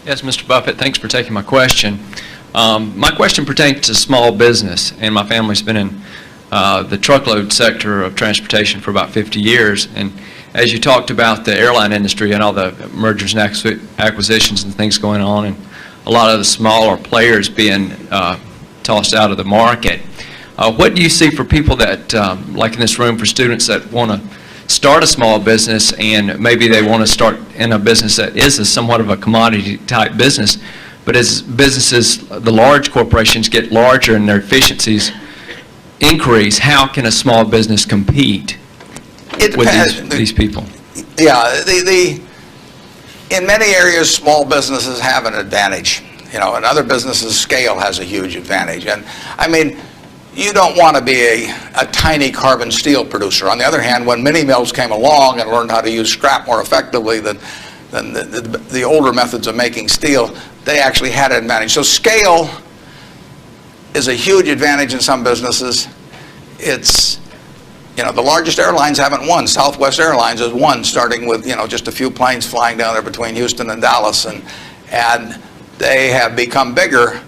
Yes, Mr. Buffett, thanks for taking my question. My question pertains to small business, and my family's been in the truckload sector of transportation for about 50 years. And as you talked about the airline industry and all the mergers and acquisitions and things going on, and a lot of the smaller players being tossed out of the market, what do you see for people that, like in this room, for students that want to start a small business and maybe they want to start in a business that is somewhat of a commodity type business, but as businesses, the large corporations get larger and their efficiencies increase, how can a small business compete with these people? Yeah, in many areas, small businesses have an advantage. You know, in other businesses, scale has a huge advantage. And I mean, you don't want to be a tiny carbon steel producer. On the other hand, when mini mills came along and learned how to use scrap more effectively than the older methods of making steel, they actually had an advantage. So scale is a huge advantage in some businesses. It's, you know, the largest airlines haven't won. Southwest Airlines has won, starting with, you know, just a few planes flying down there between Houston and Dallas, and they have become bigger,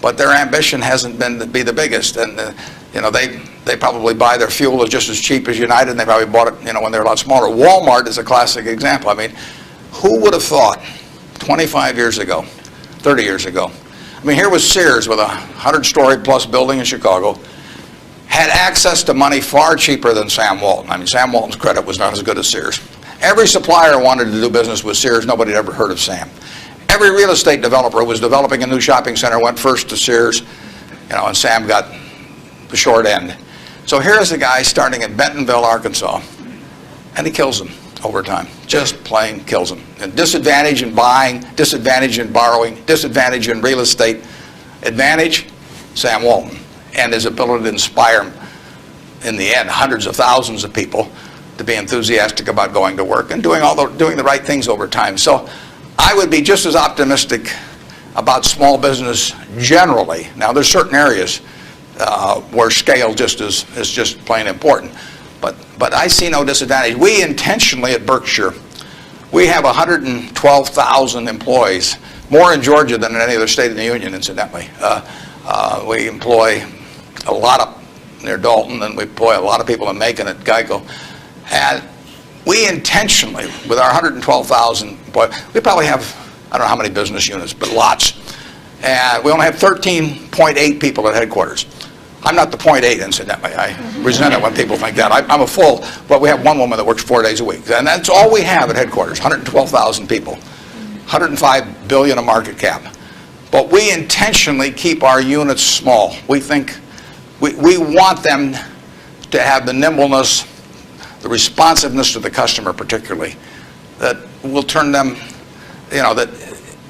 but their ambition hasn't been to be the biggest. And you know, they probably buy their fuel just as cheap as United, and they probably bought it, you know, when they're a lot smaller. Walmart is a classic example. I mean, who would have thought 25 years ago, 30 years ago? I mean, here was Sears with a 100-story plus building in Chicago, had access to money far cheaper than Sam Walton. I mean, Sam Walton's credit was not as good as Sears. Every supplier wanted to do business with Sears. Nobody had ever heard of Sam. Every real estate developer who was developing a new shopping center went first to Sears, you know, and Sam got the short end. So here's a guy starting in Bentonville, Arkansas, and he kills them over time. Just plain kills them. And disadvantage in buying, disadvantage in borrowing, disadvantage in real estate. Advantage, Sam Walton, and his ability to inspire, in the end, hundreds of thousands of people to be enthusiastic about going to work and doing the right things over time. So I would be just as optimistic about small business generally. Now, there's certain areas where scale is just plain important, but I see no disadvantage. We intentionally at Berkshire, we have 112,000 employees, more in Georgia than in any other state in the union, incidentally. We employ a lot up near Dalton, and we employ a lot of people in Macon at Geico. And we intentionally, with our 112,000 employees, we probably have, I don't know how many business units, but lots. And we only have 13.8 people at headquarters. I'm not the 0.8, incidentally. I resent it when people think that. I'm a full, but we have one woman that works 4 days a week. And that's all we have at headquarters, 112,000 people, 105 billion a market cap. But we intentionally keep our units small. We think, we want them to have the nimbleness, the responsiveness to the customer particularly, that will turn them, you know, that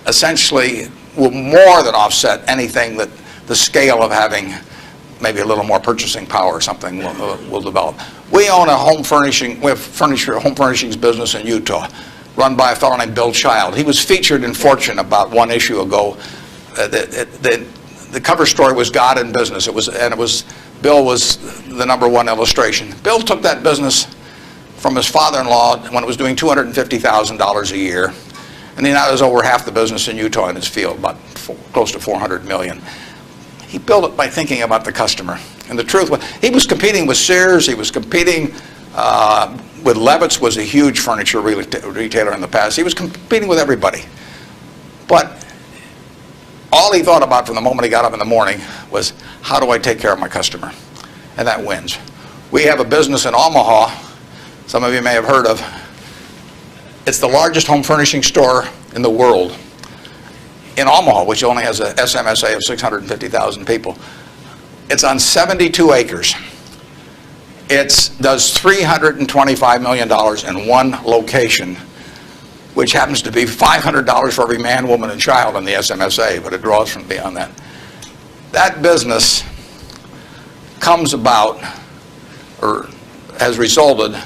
essentially will more than offset anything that the scale of having maybe a little more purchasing power or something will develop. We own a home furnishings business in Utah, run by a fellow named Bill Child. He was featured in Fortune about one issue ago. The cover story was God in Business. Bill was the #1 illustration. Bill took that business from his father-in-law when it was doing $250,000 a year, and he now has over half the business in Utah in his field, about close to $400 million. He built it by thinking about the customer. And the truth was, he was competing with Sears, he was competing with Levitt's, was a huge furniture retailer in the past. He was competing with everybody. But all he thought about from the moment he got up in the morning was, how do I take care of my customer? And that wins. We have a business in Omaha, some of you may have heard of. It's the largest home furnishing store in the world. In Omaha, which only has a SMSA of 650,000 people. It's on 72 acres. It does $325 million in one location, which happens to be $500 for every man, woman, and child in the SMSA, but it draws from beyond that. That business comes about, or has resulted,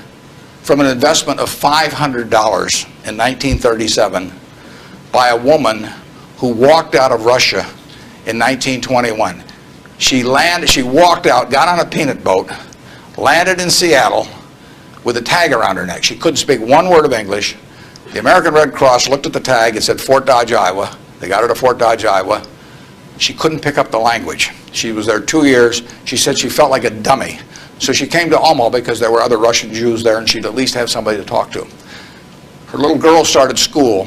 from an investment of $500 in 1937 by a woman who walked out of Russia in 1921. She walked out, got on a peanut boat, landed in Seattle with a tag around her neck. She couldn't speak one word of English. The American Red Cross looked at the tag, it said Fort Dodge, Iowa, They got her to Fort Dodge, Iowa. She couldn't pick up the language. She was there 2 years. She said she felt like a dummy. So she came to Omaha because there were other Russian Jews there, and she'd at least have somebody to talk to. Her little girl started school,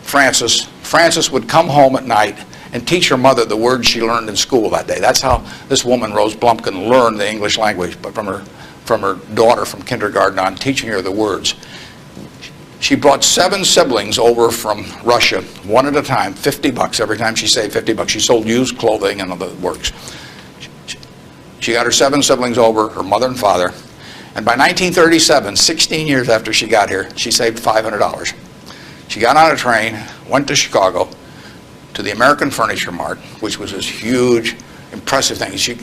Frances. Frances would come home at night and teach her mother the words she learned in school that day. That's how this woman, Rose Blumpkin, learned the English language, but from her daughter from kindergarten on, teaching her the words. She brought 7 siblings over from Russia, one at a time, $50 every time she saved $50. She sold used clothing and other works. She got her 7 siblings over, her mother and father, and by 1937, 16 years after she got here, she saved $500. She got on a train, went to Chicago, to the American Furniture Mart, which was this huge, impressive thing. She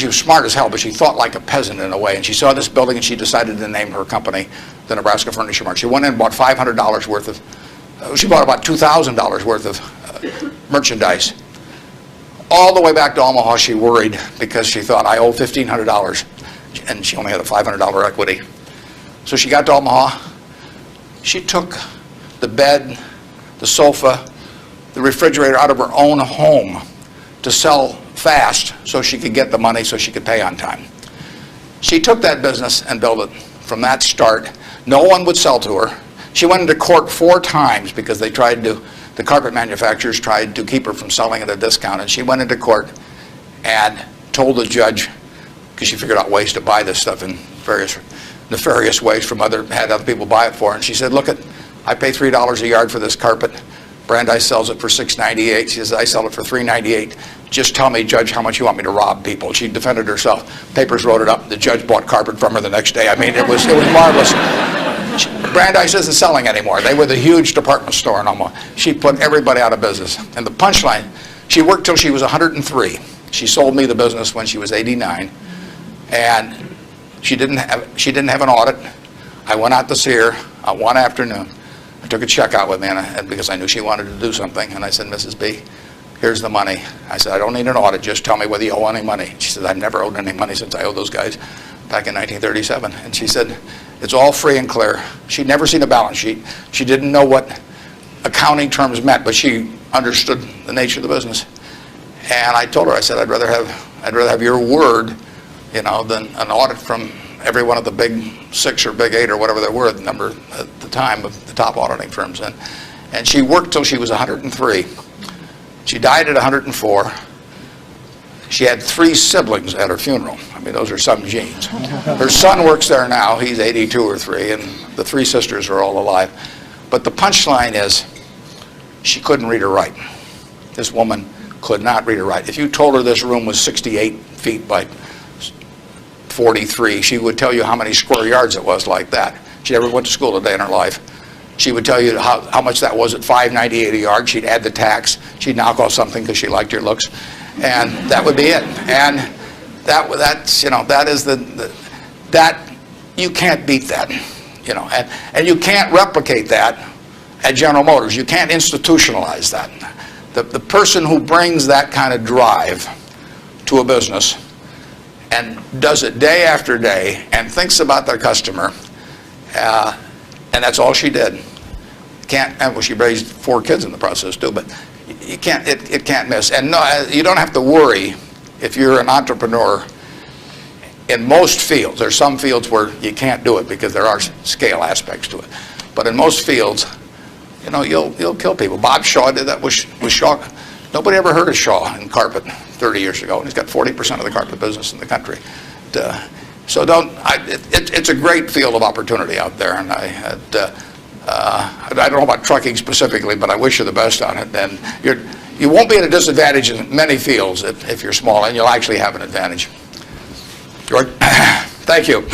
was smart as hell, but she thought like a peasant in a way, and she saw this building and she decided to name her company the Nebraska Furniture Mart. She went in and bought $500 worth of, she bought about $2,000 worth of merchandise. All the way back to Omaha, she worried because she thought, I owe $1,500, and she only had a $500 equity. So she got to Omaha. She took the bed, the sofa, the refrigerator out of her own home to sell fast so she could get the money so she could pay on time. She took that business and built it from that start. No one would sell to her. She went into court 4 times because the carpet manufacturers tried to keep her from selling at a discount, and she went into court and told the judge, because she figured out ways to buy this stuff in various nefarious ways from had other people buy it for her, and she said, look, I pay $3 a yard for this carpet. Brandeis sells it for $6.98. She says, I sell it for $3.98. Just tell me, Judge, how much you want me to rob people. She defended herself. Papers wrote it up. The judge bought carpet from her the next day. I mean, it was marvelous. Brandeis isn't selling anymore. They were the huge department store in Omaha. She put everybody out of business. And the punchline, she worked till she was 103. She sold me the business when she was 89. And she didn't have an audit. I went out to see her one afternoon. I took a check out with me because I knew she wanted to do something. And I said, Mrs. B, here's the money. I said, I don't need an audit. Just tell me whether you owe any money. She said, I've never owed any money since I owed those guys back in 1937. And she said, it's all free and clear. She'd never seen a balance sheet. She didn't know what accounting terms meant, but she understood the nature of the business. And I told her, I said, I'd rather have your word, than an audit from every one of the big 6 or big 8 or whatever there were, the number at the time of the top auditing firms. And she worked till she was 103. She died at 104. She had 3 siblings at her funeral. I mean, those are some genes. Her son works there now. He's 82 or 3, and the 3 sisters are all alive. But the punchline is, she couldn't read or write. This woman could not read or write. If you told her this room was 68 feet by 43, she would tell you how many square yards it was like that. She never went to school a day in her life. She would tell you how much that was at $5.98 a yard. She'd add the tax. She'd knock off something because she liked your looks. And that would be it. And that is that you can't beat that, and you can't replicate that at General Motors. You can't institutionalize that. The person who brings that kind of drive to a business and does it day after day and thinks about their customer, and that's all she did. She raised 4 kids in the process too, but you can't. It can't miss. And no, you don't have to worry if you're an entrepreneur. In most fields, there's some fields where you can't do it because there are scale aspects to it. But in most fields, you'll kill people. Bob Shaw did that with Shaw. Nobody ever heard of Shaw in carpet 30 years ago, and he's got 40% of the carpet business in the country. So it's a great field of opportunity out there, and I don't know about trucking specifically, but I wish you the best on it. And you won't be at a disadvantage in many fields if you're small, and you'll actually have an advantage. George, thank you.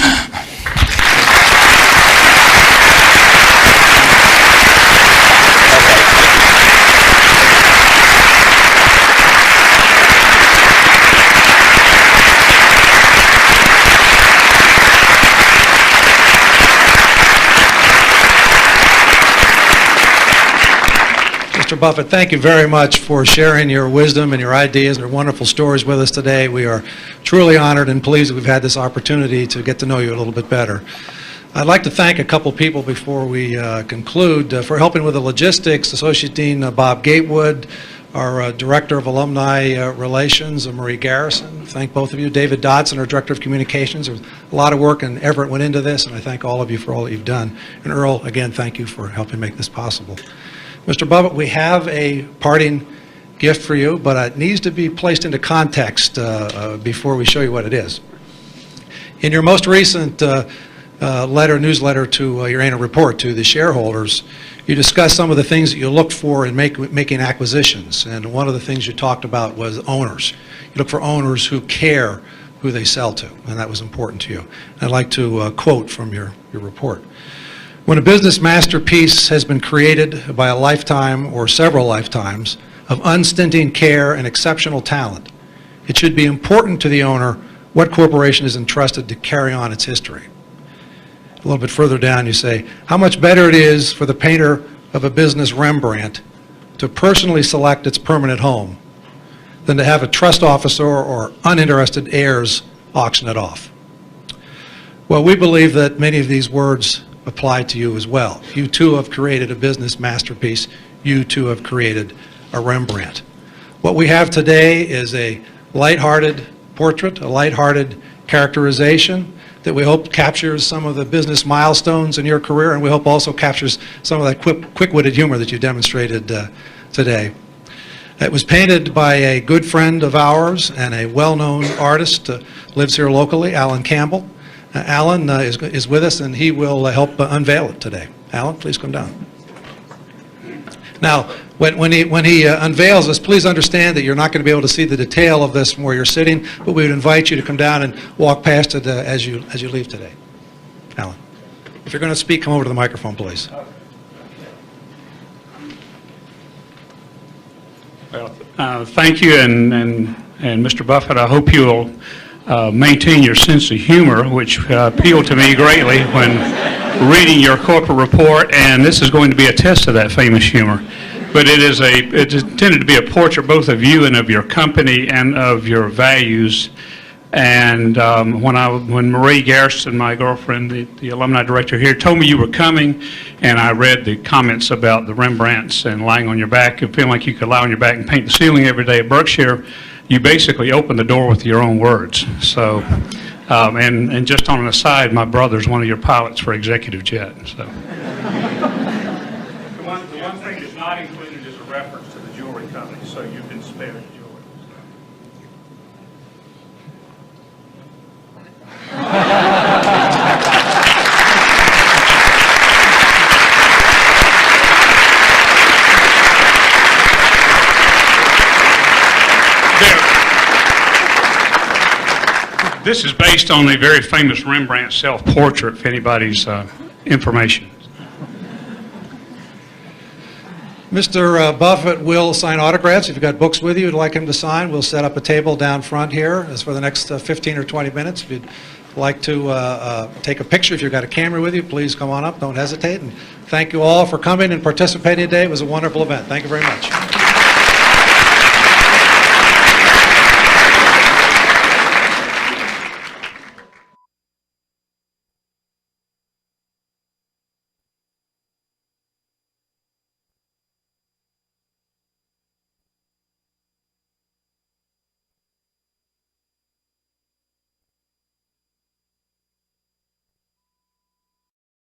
Mr. Buffett, thank you very much for sharing your wisdom and your ideas and your wonderful stories with us today. We are truly honored and pleased that we've had this opportunity to get to know you a little bit better. I'd like to thank a couple people before we conclude for helping with the logistics. Associate Dean Bob Gatewood, our Director of Alumni Relations, Marie Garrison. Thank both of you. David Dodson, our Director of Communications. There's a lot of work and effort went into this, and I thank all of you for all that you've done. And Earl, again, thank you for helping make this possible. Mr. Buffett, we have a parting gift for you, but it needs to be placed into context before we show you what it is. In your most recent newsletter to your annual report to the shareholders, you discussed some of the things that you look for in making acquisitions, and one of the things you talked about was owners. You look for owners who care who they sell to, and that was important to you. I'd like to quote from your report. When a business masterpiece has been created by a lifetime or several lifetimes of unstinting care and exceptional talent, it should be important to the owner what corporation is entrusted to carry on its history. A little bit further down you say, how much better it is for the painter of a business Rembrandt to personally select its permanent home than to have a trust officer or uninterested heirs auction it off. Well, we believe that many of these words apply to you as well. You too have created a business masterpiece. You too have created a Rembrandt. What we have today is a lighthearted portrait, a lighthearted characterization that we hope captures some of the business milestones in your career, and we hope also captures some of that quick-witted humor that you demonstrated today. It was painted by a good friend of ours and a well-known artist, lives here locally, Alan Campbell. Alan is with us, and he will help unveil it today. Alan, please come down. Now, when he unveils this, please understand that you're not going to be able to see the detail of this from where you're sitting, but we would invite you to come down and walk past it as you leave today. Alan, if you're going to speak, come over to the microphone, please. Well, thank you, and Mr. Buffett, I hope you'll maintain your sense of humor, which appealed to me greatly when reading your corporate report, and this is going to be a test of that famous humor. But it's intended to be a portrait both of you and of your company and of your values. And when Marie Garrison, my girlfriend, the alumni director here, told me you were coming, and I read the comments about the Rembrandts and lying on your back and feeling like you could lie on your back and paint the ceiling every day at Berkshire, you basically opened the door with your own words. So, and just on an aside, my brother's one of your pilots for executive jet. So, the one thing that's not included is a reference to the jewelry company. So you've been spared jewelry. This is based on a very famous Rembrandt self-portrait, if anybody's information. Mr. Buffett will sign autographs. If you've got books with you you'd like him to sign, we'll set up a table down front here as for the next 15 or 20 minutes. If you'd like to take a picture, if you've got a camera with you, please come on up. Don't hesitate. And thank you all for coming and participating today. It was a wonderful event. Thank you very much.